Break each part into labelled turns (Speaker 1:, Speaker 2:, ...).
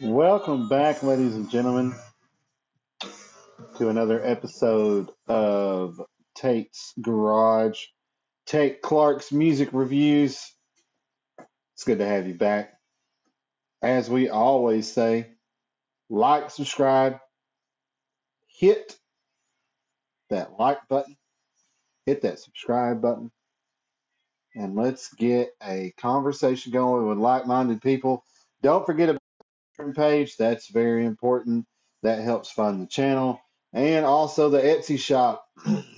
Speaker 1: Welcome back, ladies and gentlemen, to another episode of Tate's Garage. Tate Clark's Music Reviews. It's good to have you back. As we always say, like, subscribe, hit that like button, hit that subscribe button, and let's get a conversation going with like-minded people. Don't forget about the Patreon page. That's very important. That helps fund the channel. And also the Etsy shop.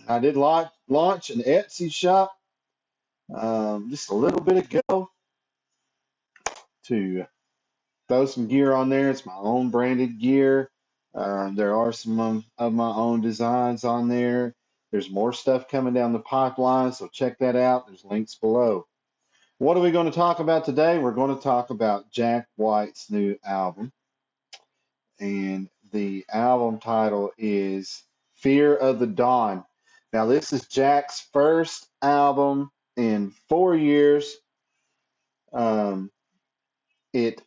Speaker 1: I did launch an Etsy shop just a little bit ago to throw some gear on there. It's my own branded gear. There are some of my own designs on there. There's more stuff coming down the pipeline, so check that out. There's links below. What are we going to talk about today? We're going to talk about Jack White's new album. And the album title is Fear of the Dawn. Now, this is Jack's first album in 4 years. It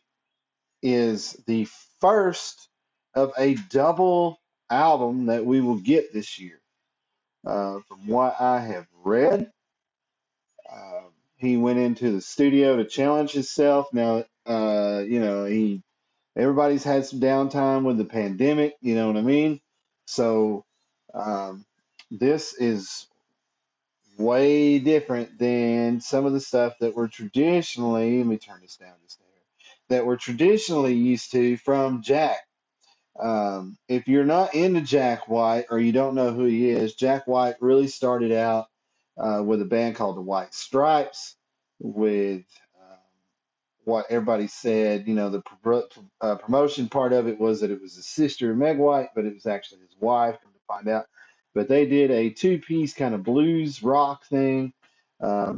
Speaker 1: is the first of a double album that we will get this year. From what I have read, he went into the studio to challenge himself. Now, everybody's had some downtime with the pandemic, you know what I mean? So, this is way different than some of the stuff that we're traditionally, let me turn this down just there, that we're traditionally used to from Jack. If you're not into Jack White or you don't know who he is, Jack White really started out with a band called the White Stripes with what everybody said, the promotion part of it was that it was his sister, Meg White, but it was actually his wife, come to find out. But they did a two-piece kind of blues rock thing. Um,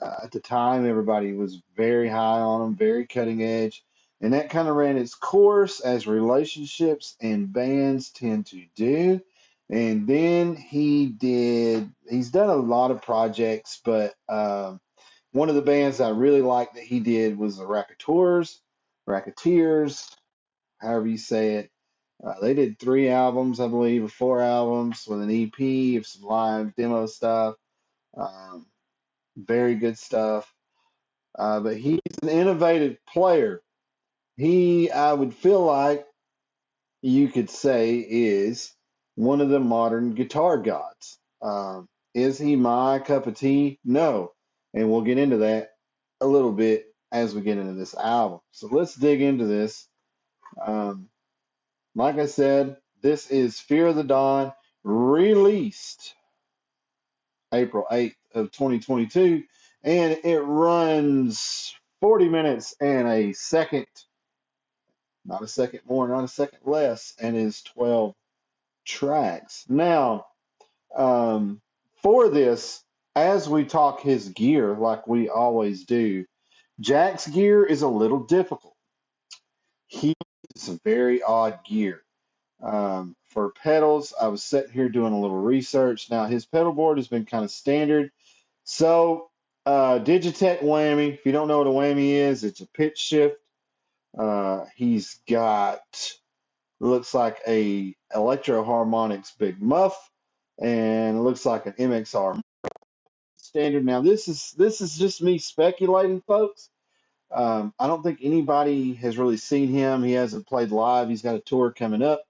Speaker 1: at the time, everybody was very high on them, very cutting edge. And that kind of ran its course as relationships and bands tend to do. And then he's done a lot of projects, but one of the bands I really liked that he did was the Racketeers, however you say it. They did 3 albums, I believe, or 4 albums with an EP of some live demo stuff. Um, very good stuff. But he's an innovative player. He, I would feel like you could say, is one of the modern guitar gods. Is he my cup of tea? No. And we'll get into that a little bit as we get into this album. So let's dig into this. Um, like I said, this is Fear of the Dawn, released April 8th of 2022, and it runs 40 minutes and a second, not a second more, not a second less, and is 12 tracks. Now, for this, as we talk his gear, like we always do, Jack's gear is a little difficult. He uses some very odd gear. For pedals, I was sitting here doing a little research. Now, his pedal board has been kind of standard. So, Digitech whammy. If you don't know what a whammy is, it's a pitch shift. He's got, looks like a Electro Harmonics Big Muff, and it looks like an MXR standard. Now, this is just me speculating, folks. I don't think anybody has really seen him. He hasn't played live. He's got a tour coming up.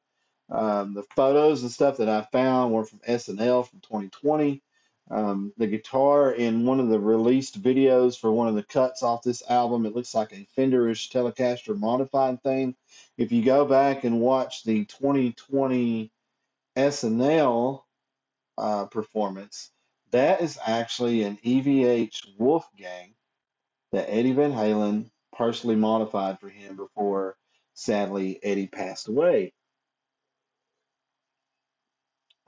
Speaker 1: The photos and stuff that I found were from SNL from 2020. The guitar in one of the released videos for one of the cuts off this album, it looks like a Fenderish Telecaster modified thing. If you go back and watch the 2020 SNL performance, that is actually an EVH Wolfgang that Eddie Van Halen partially modified for him before, sadly, Eddie passed away.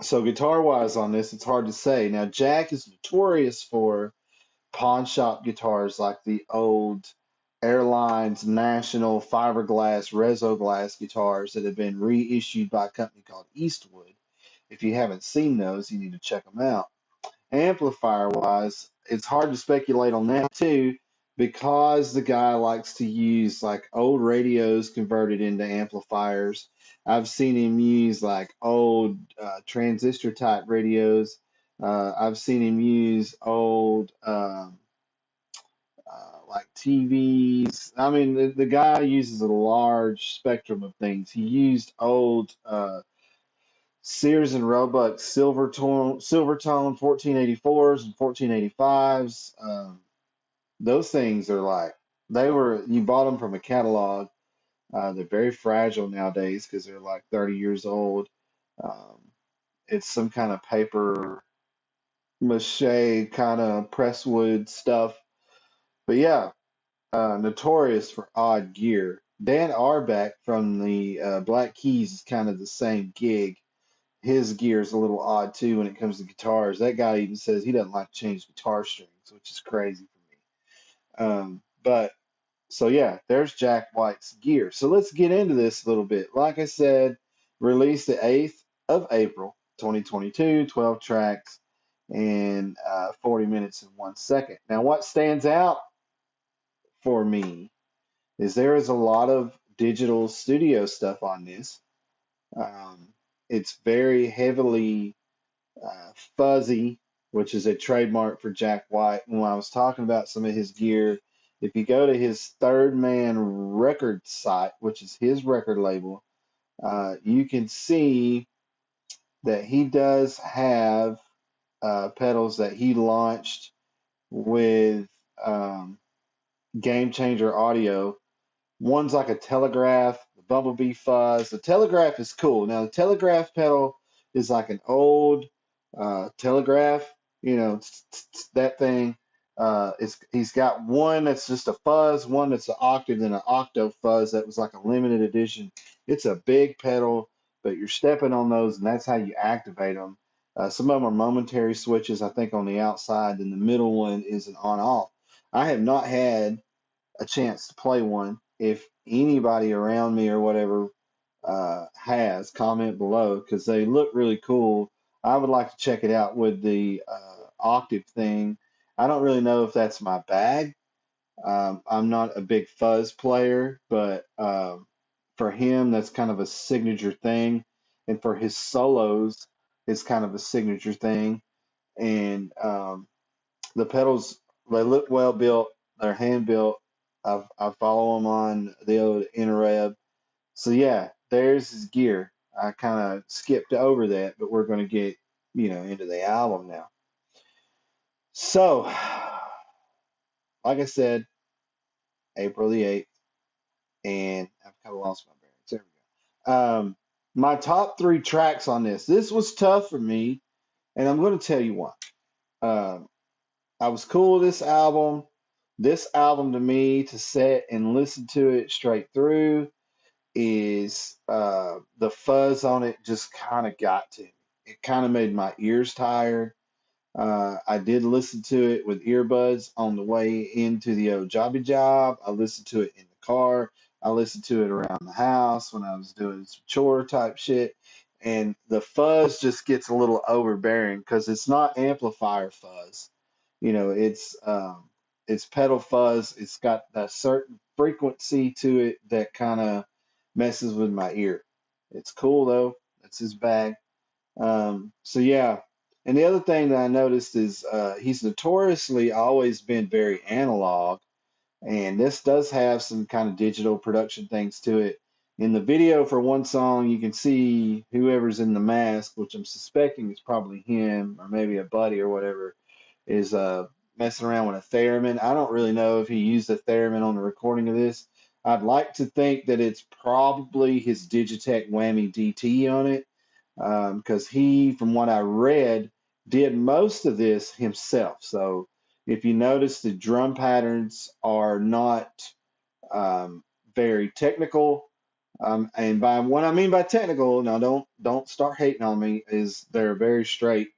Speaker 1: So guitar wise on this, it's hard to say. Now, Jack is notorious for pawn shop guitars like the old Airlines National fiberglass Rezo glass guitars that have been reissued by a company called Eastwood. If you haven't seen those, you need to check them out. Amplifier wise, it's hard to speculate on that too because the guy likes to use like old radios converted into amplifiers. I've seen him use like old transistor type radios. I've seen him use old like TVs. I mean, the guy uses a large spectrum of things. He used old Sears and Roebuck Silvertone 1484s and 1485s. Those things are like you bought them from a catalog. They're very fragile nowadays because they're like 30 years old. Um, it's some kind of paper mache kind of presswood stuff. But yeah, notorious for odd gear. Dan Arbeck from the Black Keys is kind of the same gig. His gear is a little odd too when it comes to guitars. That guy even says he doesn't like to change guitar strings, which is crazy for me. But so yeah, there's Jack White's gear. So let's get into this a little bit. Like I said, released the 8th of April, 2022, 12 tracks and 40 minutes and 1 second. Now, what stands out for me is there is a lot of digital studio stuff on this. Um, it's very heavily fuzzy, which is a trademark for Jack White. When I was talking about some of his gear, if you go to his Third Man record site, which is his record label, you can see that he does have pedals that he launched with um, Game Changer Audio. One's like a Telegraph, the Bumblebee Fuzz. The Telegraph is cool. Now, the Telegraph pedal is like an old Telegraph, that thing. He's got one that's just a fuzz, one that's an octave, and an octo fuzz that was like a limited edition. It's a big pedal, but you're stepping on those, and that's how you activate them. Some of them are momentary switches, I think, on the outside, and the middle one is an on-off. I have not had a chance to play one. If anybody around me or whatever has, comment below because they look really cool. I would like to check it out with the octave thing. I don't really know if that's my bag. I'm not a big fuzz player, but for him, that's kind of a signature thing. And for his solos, it's kind of a signature thing. And the pedals, they look well built. They're hand built. I follow them on the old interweb. So yeah, there's his gear. I kind of skipped over that, but we're going to get into the album now. So, like I said, April the 8th, and I've kind of lost my bearings. There we go. My top three tracks on this. This was tough for me, and I'm going to tell you why. Um, I was cool with this album. This album to me to sit and listen to it straight through is the fuzz on it just kind of got to me. It kind of made my ears tired. I did listen to it with earbuds on the way into the old jobby job. I listened to it in the car. I listened to it around the house when I was doing some chore type shit. And the fuzz just gets a little overbearing because it's not amplifier fuzz. It's pedal fuzz. It's got a certain frequency to it that kind of messes with my ear. It's cool though. That's his bag. So yeah, and the other thing that I noticed is he's notoriously always been very analog, and this does have some kind of digital production things to it. In the video for one song, you can see whoever's in the mask, which I'm suspecting is probably him or maybe a buddy or whatever, is messing around with a theremin. I don't really know if he used a theremin on the recording of this. I'd like to think that it's probably his Digitech Whammy DT on it because he, from what I read, did most of this himself. So if you notice, the drum patterns are not very technical. And by what I mean by technical, now don't start hating on me, is they're very straight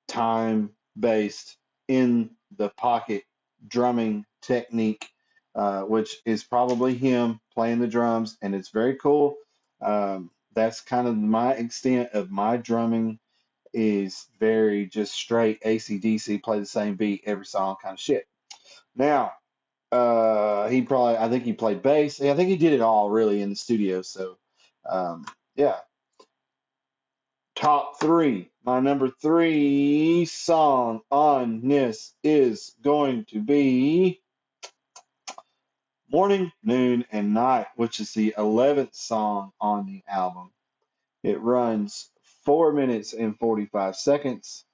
Speaker 1: time based in the pocket drumming technique, which is probably him playing the drums, and it's very cool. That's kind of my extent of my drumming, is very just straight AC/DC, play the same beat every song kind of shit. Now, I think he played bass. I think he did it all really in the studio. So, um, yeah. Top three. My number three song on this is going to be Morning, Noon, and Night, which is the 11th song on the album. It runs 4 minutes and 45 seconds,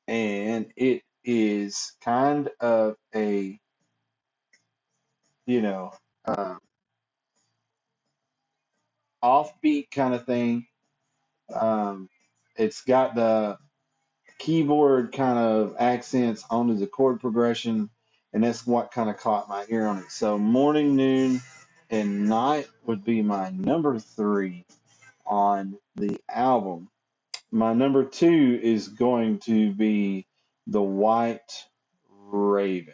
Speaker 1: and it is kind of a, you know, uh, offbeat kind of thing. Um, it's got the keyboard kind of accents onto the chord progression, and that's what kind of caught my ear on it. So, Morning, Noon, and Night would be my number three on the album. My number two is going to be The White Raven.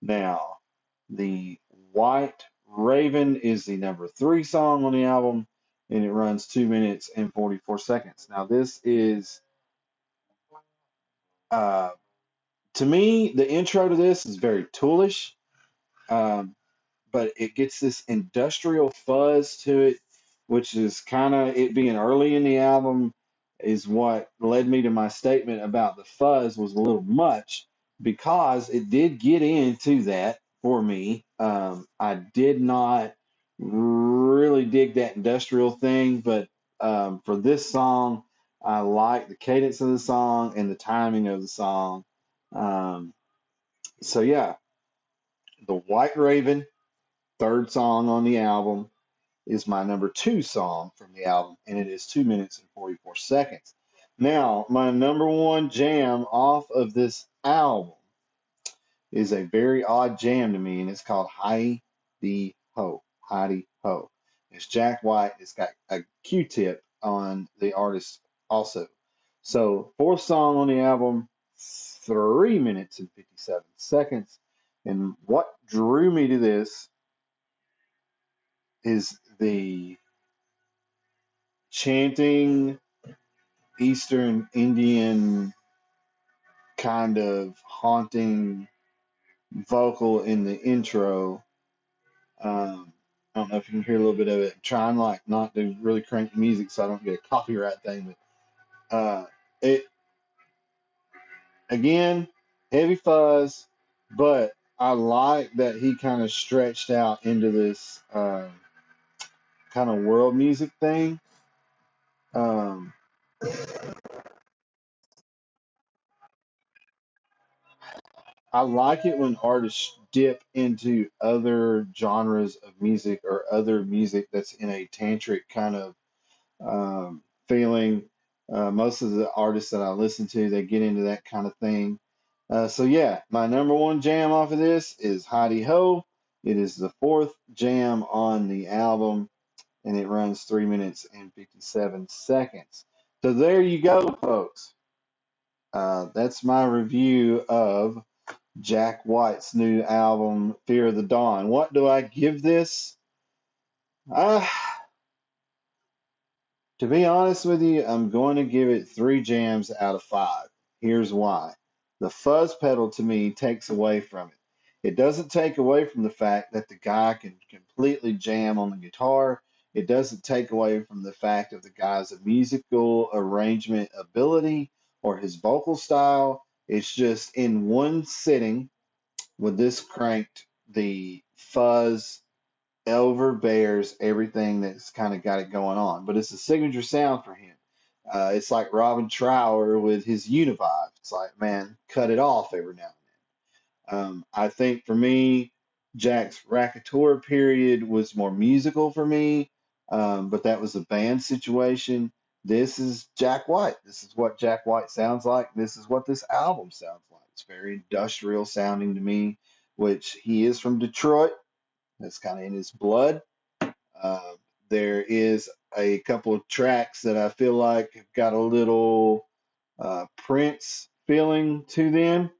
Speaker 1: Now, The White Raven is the number three song on the album, and it runs 2 minutes and 44 seconds. Now, this is, uh, to me, the intro to this is very toolish. Um, but it gets this industrial fuzz to it, which is kind of it being early in the album is what led me to my statement about the fuzz was a little much, because it did get into that for me. I did not really dig that industrial thing, but for this song, I like the cadence of the song and the timing of the song. Um, so yeah, the White Raven, third song on the album, is my number two song from the album, and it is 2 minutes and 44 seconds. Now, my number one jam off of this album is a very odd jam to me, and it's called Heidi Ho. Heidi Ho. It's Jack White. It's got a Q-tip on the artist also. So, fourth song on the album, 3 minutes and 57 seconds. And what drew me to this is the chanting Eastern Indian kind of haunting vocal in the intro. I don't know if you can hear a little bit of it. I'm trying like not to really crank the music so I don't get a copyright thing, but it again, heavy fuzz, but I like that he kind of stretched out into this kind of world music thing. Um, I like it when artists dip into other genres of music or other music that's in a tantric kind of feeling. Most of the artists that I listen to, they get into that kind of thing. So yeah, my number one jam off of this is Heidi Ho. It is the fourth jam on the album, and it runs 3 minutes and 57 seconds. So there you go, folks. That's my review of Jack White's new album, Fear of the Dawn. What do I give this? Uh, to be honest with you, I'm going to give it 3 jams out of 5. Here's why. The fuzz pedal to me takes away from it. It doesn't take away from the fact that the guy can completely jam on the guitar. It doesn't take away from the fact of the guy's musical arrangement ability or his vocal style. It's just in one sitting with this cranked, the fuzz overbears everything that's kind of got it going on. But it's a signature sound for him. It's like Robin Trower with his Univibe. It's like, man, cut it off every now and then. I think for me, Jack's Racketeer period was more musical for me, but that was a band situation. This is Jack White. This is what Jack White sounds like. This is what this album sounds like. It's very industrial sounding to me, which he is from Detroit. That's kind of in his blood. Uh, There is a couple of tracks that I feel like have got a little Prince feeling to them.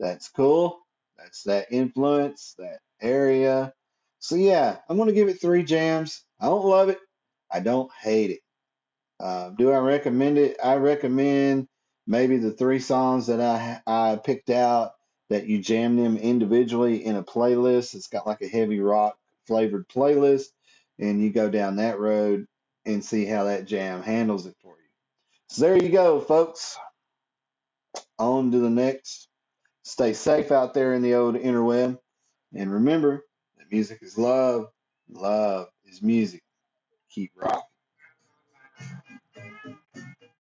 Speaker 1: That's cool. That's that influence, that area. So yeah, I'm gonna give it 3 jams. I don't love it. I don't hate it. Do I recommend it? I recommend maybe the 3 songs that I picked out that you jam them individually in a playlist. It's got like a heavy rock flavored playlist, and you go down that road and see how that jam handles it for you. So there you go, folks. On to the next. Stay safe out there in the old interweb. And remember that music is love. Love is music. Keep rocking.